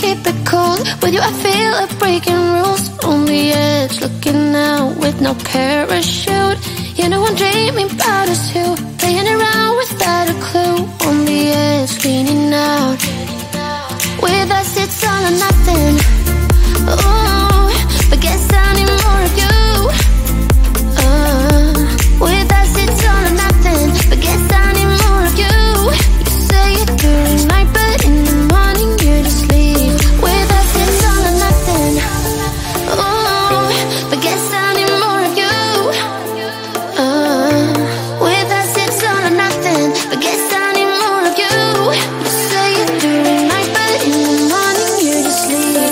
keep it cool. With you I feel like breaking rules. On the edge, looking out with no parachute. You know I'm dreaming about us two, playing around without a clue. On the edge, leaning out. With us it's all or nothing. Ooh, but guess I need more of you. With us it's all or nothing, but guess I need more of you. You say it during night, but in the morning you just leave. With us it's all or nothing. Ooh, but guess I need more of you. With us it's all or nothing, but guess I need more of you. You say it during night, but in the morning you just leave.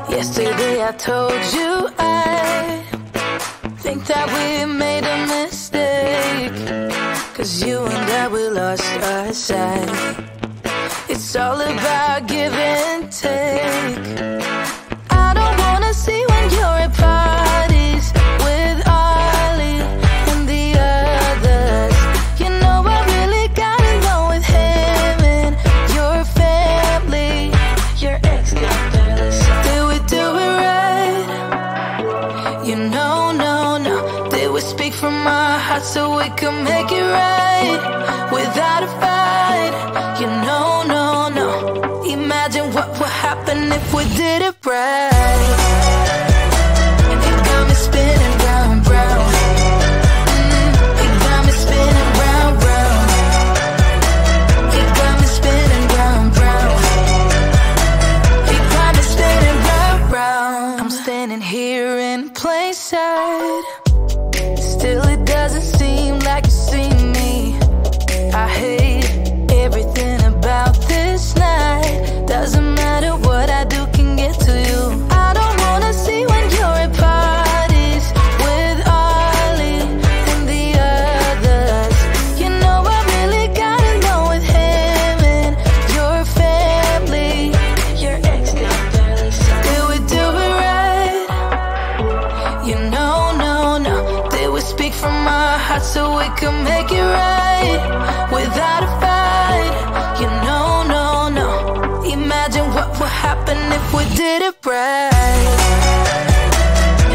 Yesterday I told you I think that we made a mistake, 'cause you and I, we lost our sight. It's all about give and take. I don't wanna see when you're at parties with Ollie and the others. You know I really got along with him and your family. Your ex got jealous. Did we do it right? You know, no. Did we speak from our hearts so we could make it right without a fight? You know, no. Imagine what would happen if we did it right. It got me spinning round, round. It got me spinning round, round. It got me spinning round, round. It got me spinning round, round. I'm standing here in plain sight. Still it doesn't seem like you see me. I hate everything about this night. Doesn't matter what I do can get to you. I don't wanna see when you're at parties with Ollie and the others. You know I really got along with him and your family. Your ex got jealous. Did we do it right? You know, no. Did we speak from our hearts heart so we can make it right without a fight. You know, no, no. Imagine what would happen if we did it right.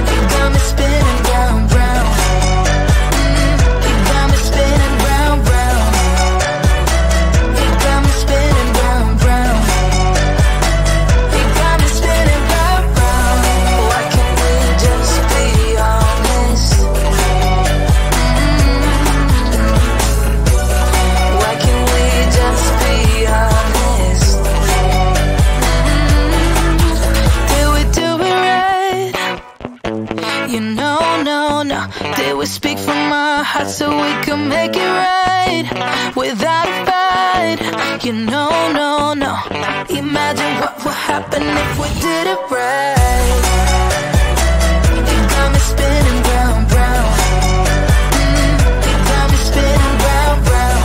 You got me spinning round, round. You got me spinning round, round. You got me spinning round, round. You got me spinning round, round. Why can't we just be honest? Why can't we just be honest? Did we do it right? You know, no, no. Did we speak from our hearts so we could make it right without a fight? You know, no, no. Imagine what would happen if we did it right. You got me spinning round, round. You got me spinning round, round.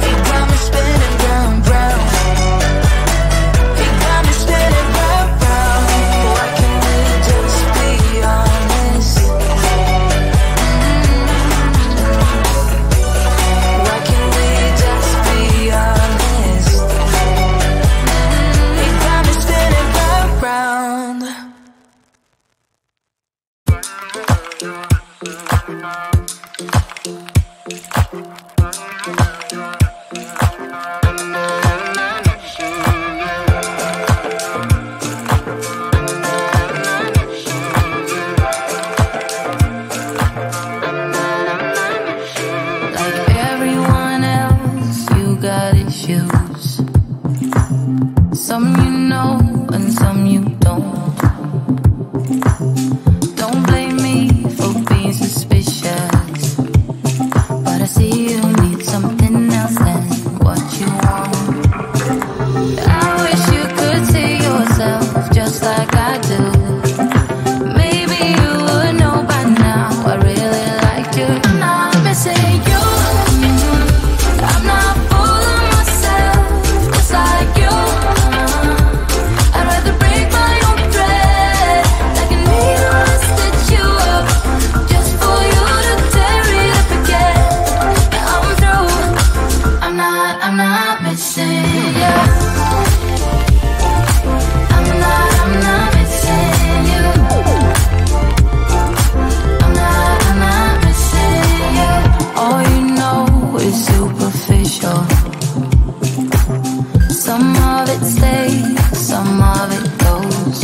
You got me spinning round, round. You got me spinning round, round. Why can't we just be honest? Why can't we just be honest? You got me spinning round, round. Like everyone else, you got issues. Some you know and some you don't. Don't blame me for being suspicious, but I see you need something else than what you want. I wish you could see yourself just like I do. Maybe you would know by now I really liked you. I'm not missing you. I'm not full of myself, just like you. I'd rather break my own thread, like a needle and stitch you up, just for you to tear it up again. I'm through. I'm not missing you. I'm not missing you. I'm not missing you. All you know is superficial. Some of it stays, some of it goes.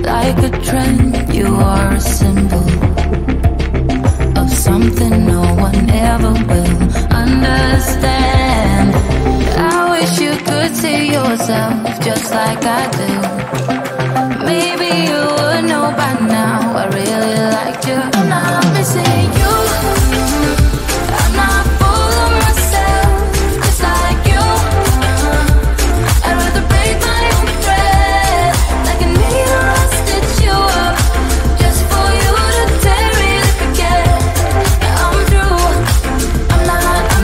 Like a trend, you are a symbol of something no one ever will understand. I wish you could see yourself just like I do. Maybe you would know by now I really liked you. I'm not missing you. I'm not full of myself, just like you. I'd rather break my own thread, like a needle and stitch you up, just for you to tear it up again. I'm through. I'm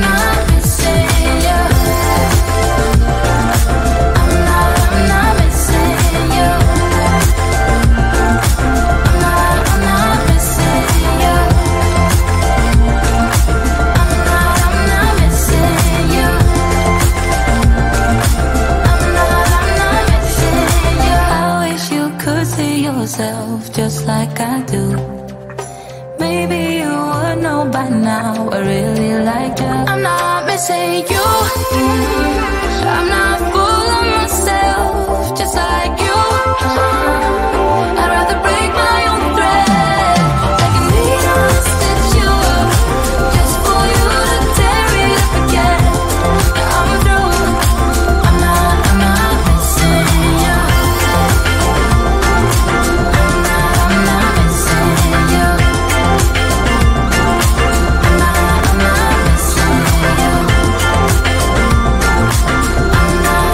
not missing you. I'm not missing you. I'm not missing you. I'm not missing you. I'm not missing you. I wish you could see yourself just like I do. Maybe you would know by now I really like you. I'm not missing you. I'm not full of myself, just like you. I'd rather break my own thread, like a needle and stitch you up, just for you to tear it up again. I'm through. I'm not missing you. I'm not missing you. I'm not missing you. I'm not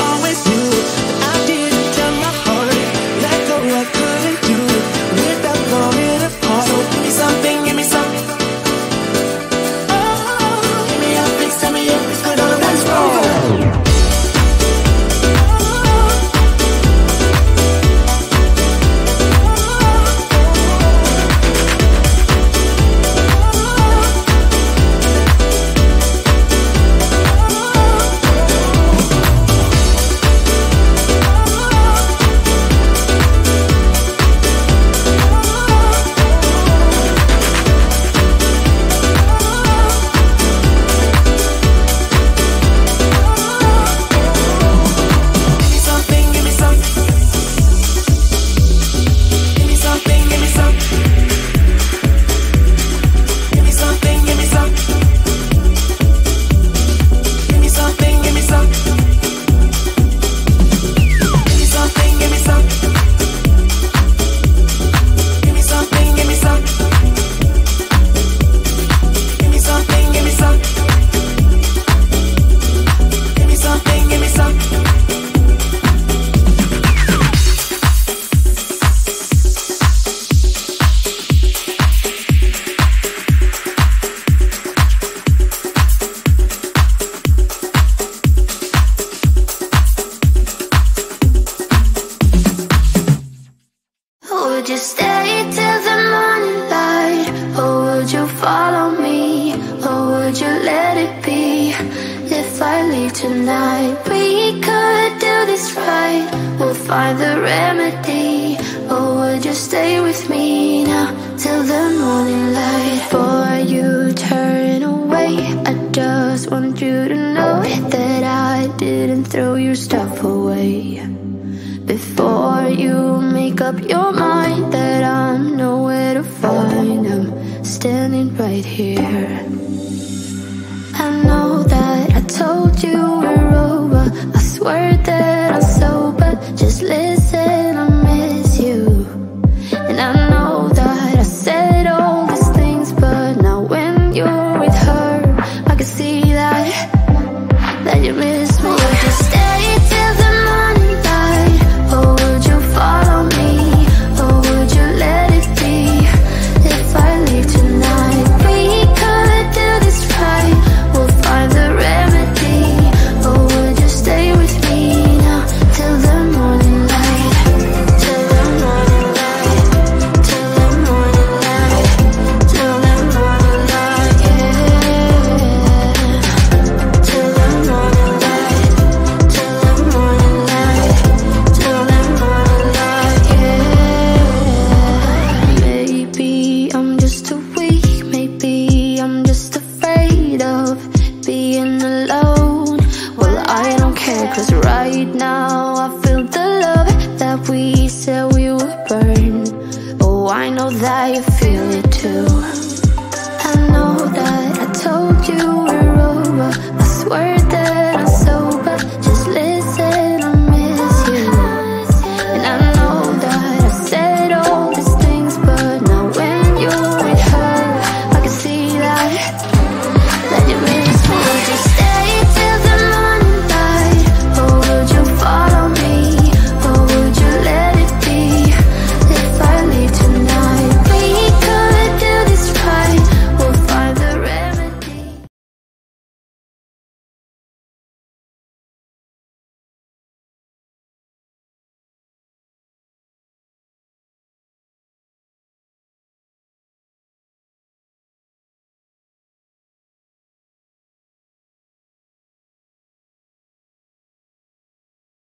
always knew it, but I didn't tell my heart. Let go, I couldn't do it without falling apart. So give me something, give me something. Give me up, please tell me if it's good or what's wrong. Would you stay till the morning light? Or would you follow me? Or would you let it be? If I leave tonight, we could do this right. We'll find the remedy. Or would you stay with me now till the morning light? Before you turn away, I just want you to know that I didn't throw your stuff away. Before you make up your mind that I'm nowhere to find, I'm standing right here. I know that I told you we're over, I swear that I'm sober. Just listen, I miss you. And I know that I said all these things, but now when you're with her, I can see that you miss me. Would you stay till the morning light? Or would you follow me? Or would you let it be? If I leave tonight, we could do this right. We'll find the remedy. Or would you stay with me now till the morning light? Till the morning light. Till the morning light. Till the morning light, yeah. Till the morning light. Till the morning light. Till the morning light, yeah. Maybe I'm just too weak. Maybe I'm just afraid of being alone. Well, I don't care, 'cause right now I feel the love that we said we would burn. Oh, I know that you feel it too. I know that I told you we're over, I swear